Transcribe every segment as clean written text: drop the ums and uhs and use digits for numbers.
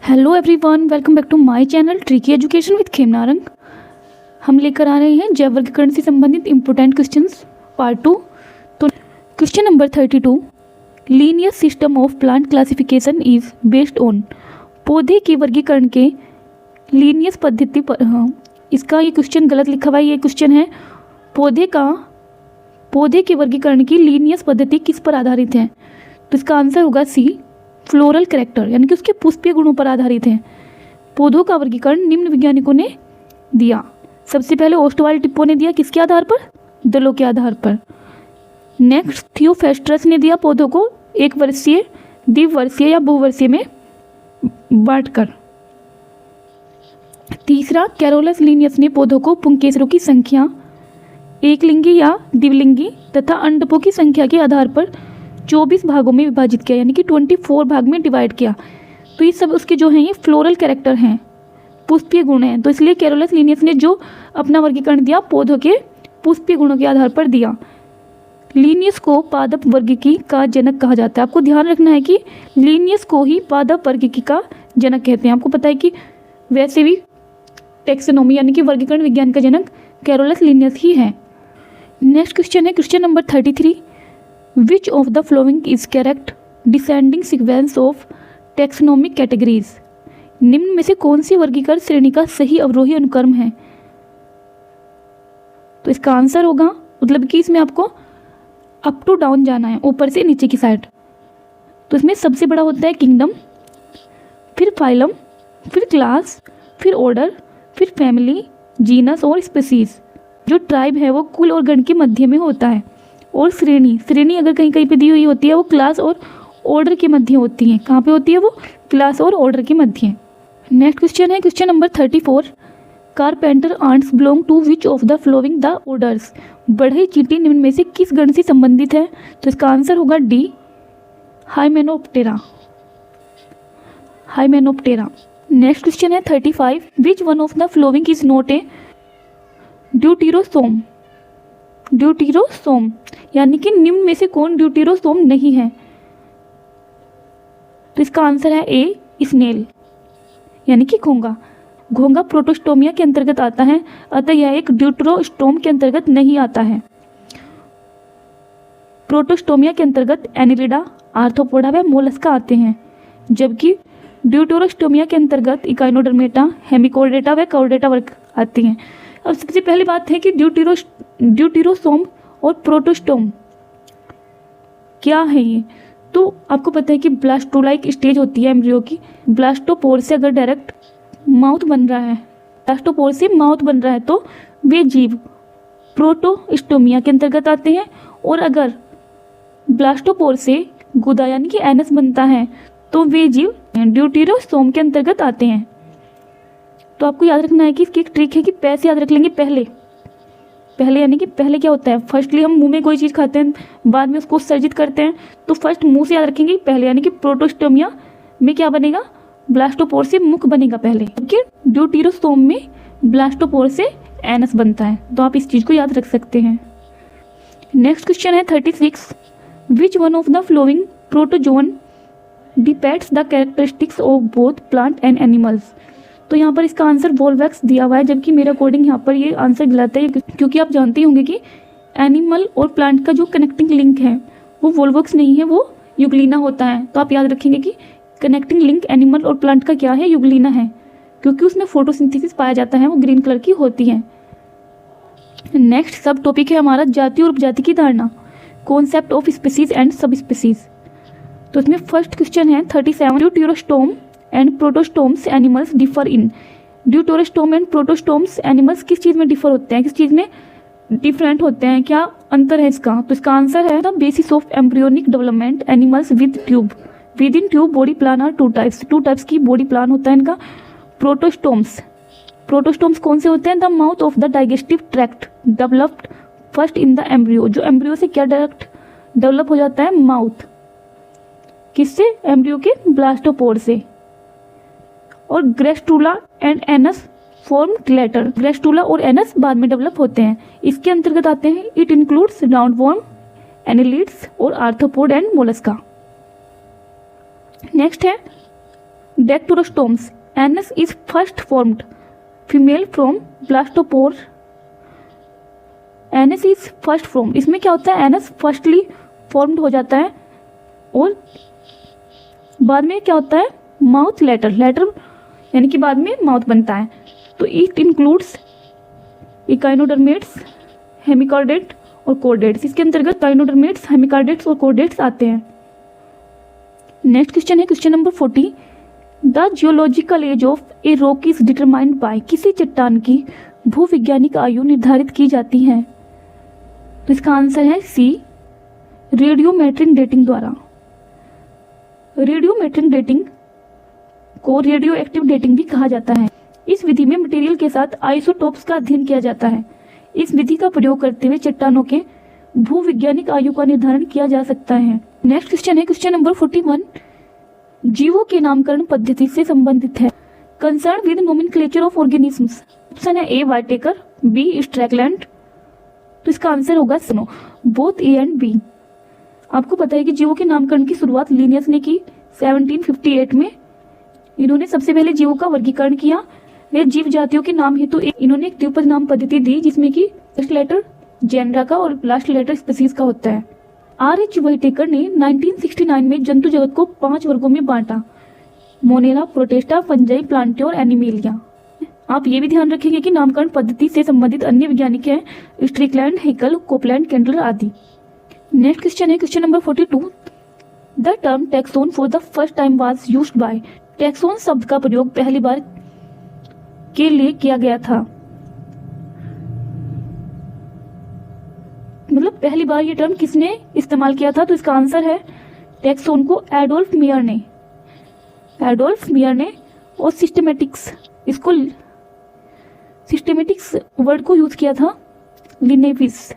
Hello everyone, welcome back to my channel tricky education with Khemnarang. हम लेकर आ रहे हैं जैव वर्गीकरण से संबंधित इंपोर्टेंट क्वेश्चंस पार्ट 2। तो question number 32, linear system of plant classification is based on. पौधे के वर्गीकरण के लीनियस पद्धति पर, इसका ये क्वेश्चन गलत लिखा हुआ है। ये क्वेश्चन है पौधे के वर्गीकरण की लीनियस पद्धति किस पर आधारित है। तो इसका आंसर होगा सी, फ्लोरल कैरेक्टर, यानी कि उसके पुष्पीय गुणों पर आधारित है। पौधों का वर्गीकरण निम्न वैज्ञानिकों ने दिया। सबसे पहले ओस्टवाल्ड ने दिया, किसके आधार पर? दलों के आधार पर। नेक्स्ट थियोफेस्ट्रस ने दिया पौधों को एक वर्षीय, द्विवर्षीय या बहुवर्षीय में बांटकर। तीसरा कैरोलस लिनियस ने पौधों को पुंकेसरों की संख्या, एक लिंगी या द्विलिंगी तथा अंडकों की संख्या के आधार पर 24 भागों में विभाजित किया, यानी कि 24 भाग में डिवाइड किया। तो ये सब उसके जो हैं ये फ्लोरल कैरेक्टर हैं, पुष्पीय गुण हैं। तो इसलिए कैरोलस लिनियस ने जो अपना वर्गीकरण दिया पौधों के पुष्पीय गुणों के आधार पर दिया। लिनियस को पादप वर्गीकी का जनक कहा जाता है। आपको ध्यान रखना है कि लिनियस को ही पादप वर्गीकी का जनक कहते हैं। आपको पता है कि वैसे भी टेक्सोनोमी यानी कि वर्गीकरण विज्ञान का जनक कैरोलस लिनियस ही है। नेक्स्ट क्वेश्चन है question number 33, Which of the following is correct descending sequence of taxonomic categories? निम्न में से कौन सी वर्गीकरण श्रेणी का सही अवरोही अनुक्रम है? तो इसका आंसर होगा, मतलब कि इसमें आपको अप टू डाउन जाना है, ऊपर से नीचे की साइड। तो इसमें सबसे बड़ा होता है किंगडम, फिर फाइलम, फिर क्लास, फिर ऑर्डर, फिर फैमिली, जीनस और स्पीसीज। जो ट्राइब है वो कुल और गण के मध्य में होता है। और श्रेणी अगर कहीं कहीं पे दी हुई होती है वो क्लास और ऑर्डर के मध्य होती है। कहाँ पे होती है वो? क्लास और ऑर्डर के मध्य। नेक्स्ट क्वेश्चन है question number 34, carpenter ants belong to which of the following the orders. बढ़ई चींटी निम्न में से किस गण से संबंधित है? तो इसका आंसर होगा डी, हाइमेनोप्टेरा। नेक्स्ट क्वेश्चन है 35, which one of the following is not a deuterostome. यानी कि निम्न में से कौन ड्यूटेरोसोम नहीं है? तो इसका आंसर है ए, स्नेल, यानी कि घोंगा प्रोटोस्टोमिया के अंतर्गत आता है, अतः यह एक ड्यूटेरोस्टोम के अंतर्गत नहीं आता है। प्रोटोस्टोमिया के अंतर्गत एनिलिडा, आर्थ्रोपोडा व मोलस्का आते हैं, जबकि ड्यूटेरोस्टोमिया के अंतर्गत इकाइनोडर्मेटा, हेमिकोडेटा व कॉर्डेटा वर्ग आती हैं। अब सबसे पहली बात है कि ड्यूटेरोसोम और प्रोटोस्टोम क्या है ये? तो आपको पता है कि ब्लास्टोलाइक स्टेज होती है एम्ब्रियो की। ब्लास्टोपोर से अगर डायरेक्ट माउथ बन रहा है, तो वे जीव प्रोटोस्टोमिया के अंतर्गत आते हैं। और अगर ब्लास्टोपोर से गुदा यानी कि एनस बनता है तो वे जीव ड्यूटेरोसोम के अंतर्गत आते हैं। तो आपको याद रखना है कि इसकी एक ट्रिक है कि पैसे याद रख लेंगे पहले यानी कि पहले क्या होता है, फर्स्टली हम मुंह में कोई चीज़ खाते हैं, बाद में उसको सर्जित करते हैं। तो फर्स्ट मुंह से याद रखेंगे पहले, यानी कि प्रोटोस्टोमिया में क्या बनेगा? ब्लास्टोपोर से मुख बनेगा पहले, क्योंकि ड्यूटेरोसोम में ब्लास्टोपोर से एनस बनता है। तो आप इस चीज़ को याद रख सकते हैं। नेक्स्ट क्वेश्चन है 36, विच one of the flowing protozoan depicts the characteristics of both plant and animals. तो यहाँ पर इसका आंसर वोल्वैक्स दिया हुआ है, जबकि मेरे अकॉर्डिंग यहाँ पर ये आंसर गलत है, क्योंकि आप जानते होंगे कि एनिमल और प्लांट का जो कनेक्टिंग लिंक है वो वोल्वैक्स नहीं है, वो यूग्लिना होता है। तो आप याद रखेंगे कि कनेक्टिंग लिंक एनिमल और प्लांट का क्या है? यूग्लिना है, क्योंकि उसमें फोटोसिंथेसिस पाया जाता है, वो ग्रीन कलर की होती है। नेक्स्ट सब टॉपिक है हमारा जाति और उपजाति की धारणा, concept of species and sub species. तो इसमें फर्स्ट क्वेश्चन है 37, deuterostome and protostomes animals differ in. Deuterostome and protostomes animals किस चीज़ में डिफर होते हैं, किस चीज़ में डिफरेंट होते हैं, क्या अंतर है इसका? तो इसका आंसर है the basis of embryonic development animals with tube. With in tube body plan are two types की बॉडी प्लान होता है इनका। प्रोटोस्टोम्स कौन से होते हैं? The mouth of the digestive tract developed first in the embryo. जो एम्ब्रियो से क्या डायरेक्ट डेवलप हो जाता है? माउथ। किससे? एम्ब्रियो के ब्लास्टोपोर से। और ग्रेस्टुला एंड एनस फॉर्म्ड लेटर। ग्रेस्टुला और एनस बाद में डेवलप होते हैं। इसके अंतर्गत आते हैं इट इंक्लूड्स राउंडवॉर्म, एनिलिड्स और आर्थ्रोपोड एंड मोलस्का। नेक्स्ट है deuterostomes, anus is first formed female from blastopore. Anus is first formed, इसमें क्या होता है, एनस फर्स्टली फॉर्म्ड हो जाता है और बाद में क्या होता है, माउथ लेटर, लेटर यानी कि बाद में माउथ बनता है। तो इट इंक्लूड्स इकाइनोडर्मेट्स, हेमिकॉर्डेट और कोर्डेट्स। इसके अंतर्गत इकाइनोडर्मेट्स, हेमिकॉर्डेट्स और कोर्डेट्स आते हैं। नेक्स्ट क्वेश्चन है question number 40। The geological age of a rock is determined by, किसी चट्टान की भूविज्ञानिक आयु निर्धारित की जाती है। तो इसका आंसर है सी, रेडियोमेट्रिक डेटिंग द्वारा। रेडियोमेट्रिक डेटिंग को रेडियो एक्टिव डेटिंग भी कहा जाता है। इस विधि में मटेरियल के साथ आइसोटोप्स का अध्ययन किया जाता है। इस विधि का प्रयोग करते हुए चट्टानों के भूविज्ञानिक आयु का निर्धारण किया जा सकता है। नेक्स्ट क्वेश्चन है क्वेश्चन नंबर 41। जीवों के नामकरण पद्धति से संबंधित है। Concern with nomenclature of organisms. Option है ए वाइटेकर, बी स्ट्रैकलैंड। तो इसका आंसर होगा सुनो, बोथ ए एंड बी। आपको पता है कि जीवों के नामकरण की शुरुआत लिनियस ने की 1758 में। इन्होंने सबसे पहले जीवों का वर्गीकरण किया। वे जीव जातियों के नाम हेतु इन्होंने एक द्विपद नाम पद्धति दी, जिसमें कि फर्स्ट लेटर जेनरा का और लास्ट लेटर स्पीसीज का होता है। R.H. वाइटेकर ने 1969 में जंतु जगत को 5 वर्गों में बांटा, मोनेरा, प्रोटेस्टा, फंजाई, प्लांटियो और एनिमेलिया। आप ये भी ध्यान रखेंगे कि नामकरण पद्धति से संबंधित अन्य वैज्ञानिक हैं स्ट्रिकलैंड, हेकल, कोपलैंड, केंडलर आदि। नेक्स्ट क्वेश्चन है question number 42। The term taxon for the first time was used by. Taxon शब्द का प्रयोग पहली बार के लिए किया गया था, मतलब पहली बार ये टर्म किसने इस्तेमाल किया था। तो इसका आंसर है टैक्सोन को एडोल्फ मेयर ने और सिस्टमेटिक्स, इसको सिस्टमेटिक्स वर्ड को यूज किया था लिनेविस।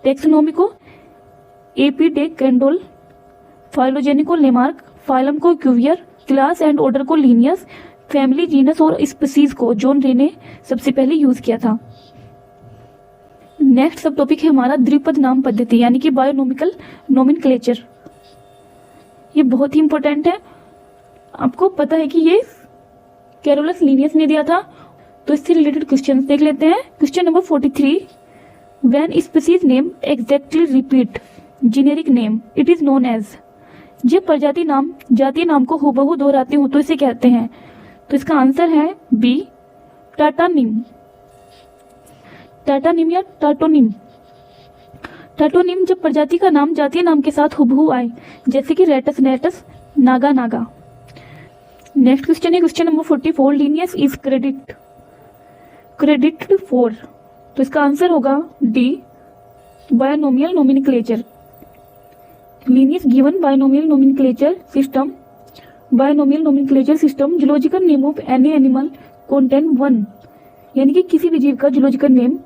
टैक्सोनॉमी को एपी डे कैंडोल, फाइलोजेनी को लेमार्क, फाइलम को क्यूवियर, क्लास एंड ऑर्डर को लीनियस, फैमिली, जीनस और स्पीसीज को जॉन रे ने सबसे पहले यूज किया था। नेक्स्ट सब टॉपिक है हमारा द्विपद नाम पद्धति, यानी कि बायोनोमिकल नोमेनक्लेचर। ये बहुत ही इंपॉर्टेंट है। आपको पता है कि ये कैरोलस लीनियस ने दिया था, तो इससे रिलेटेड क्वेश्चन देख लेते हैं। Question number 43। When species name exactly repeat generic name it is known as. जब प्रजाति नाम जातीय नाम को हूबहू दोहराते हो तो इसे कहते हैं। तो इसका आंसर है बी, टाटानिम। टाटानिम या टाटोनिम। टाटोनिम जब प्रजाति का नाम जातीय नाम के साथ हूबहू आए, जैसे कि रेटस नेटस, नागा नागा। नेक्स्ट क्वेश्चन है question number 44। Linnaeus is credited for. तो इसका आंसर होगा D, binomial nomenclature. Linnaeus given binomial nomenclature system. Binomial nomenclature system zoological name of any animal contain 1, यानी कि किसी भी जीव का जूलॉजिकल नेम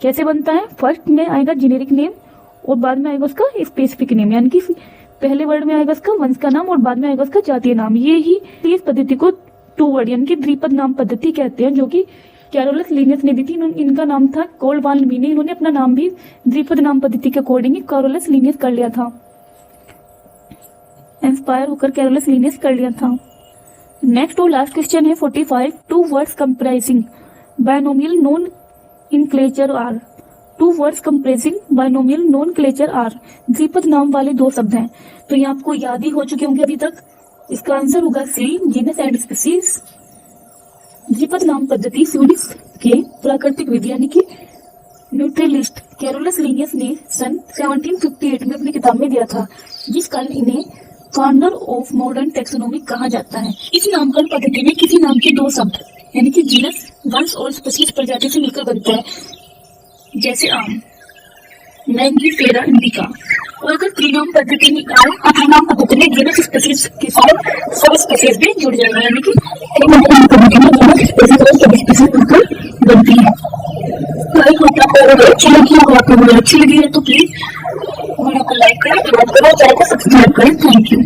कैसे बनता है, फर्स्ट में आएगा जेनेरिक नेम और बाद में आएगा उसका स्पेसिफिक नेम, यानी कि पहले वर्ड में आएगा उसका वंश का नाम और बाद में आएगा उसका जातीय नाम। ये ही इस पद्धति को 2 वर्ड यानी कि द्विपद नाम पद्धति कहते हैं, जो कि कैरोलस लीनियस ने दी थी। इनका नाम था कोल वान लीनी। इन्होंने अपना नाम भी द्विपद नाम पद्धति के अकॉर्डिंग कैरोलस लीनियस कर लिया था, इंस्पायर होकर कैरोलस लीनियस कर लिया था। नेक्स्ट और लास्ट क्वेश्चन है 45। 2 words comprising binomial nomenclature are. 2 words comprising binomial nomenclature are. द्विपद नाम वाले 2 शब्द हैं, तो ये आपको याद ही हो चुके होंगे अभी तक। इसका आंसर होगा सी, जीनस एंड स्पीसीज। द्विपद नाम पद्धति स्वीडिश के प्राकृतिक विधि यानी कि न्यूट्रलिस्ट कैरोलस लीनियस ने सन 1758 में अपनी किताब में दिया था, जिस कारण इन्हें फाउंडर ऑफ मॉडर्न टैक्सोनॉमी कहा जाता है। इस नामकरण पद्धति में किसी नाम के 2 शब्द यानी कि जीनस, वंश और स्पीसीज प्रजाति से मिलकर बनता है, जैसे आम, मैंगीफेरा इंडिका। और अगर त्रिनाम पद्धति में आए, त्रिनाम पद्धति में जीनस स्पीसीज के साथ सब स्पीसीज भी जुड़ जाएगा, यानी कि त्रिनाम पद्धति में जीनस स्पीसीज और सब स्पीसीज मिलकर बनती है। तो आई होप आपको वीडियो अच्छी लगी हो। आपको वीडियो अच्छी लगी है तो प्लीज वीडियो को लाइक करें, चैनल को सब्सक्राइब करें। Thank you.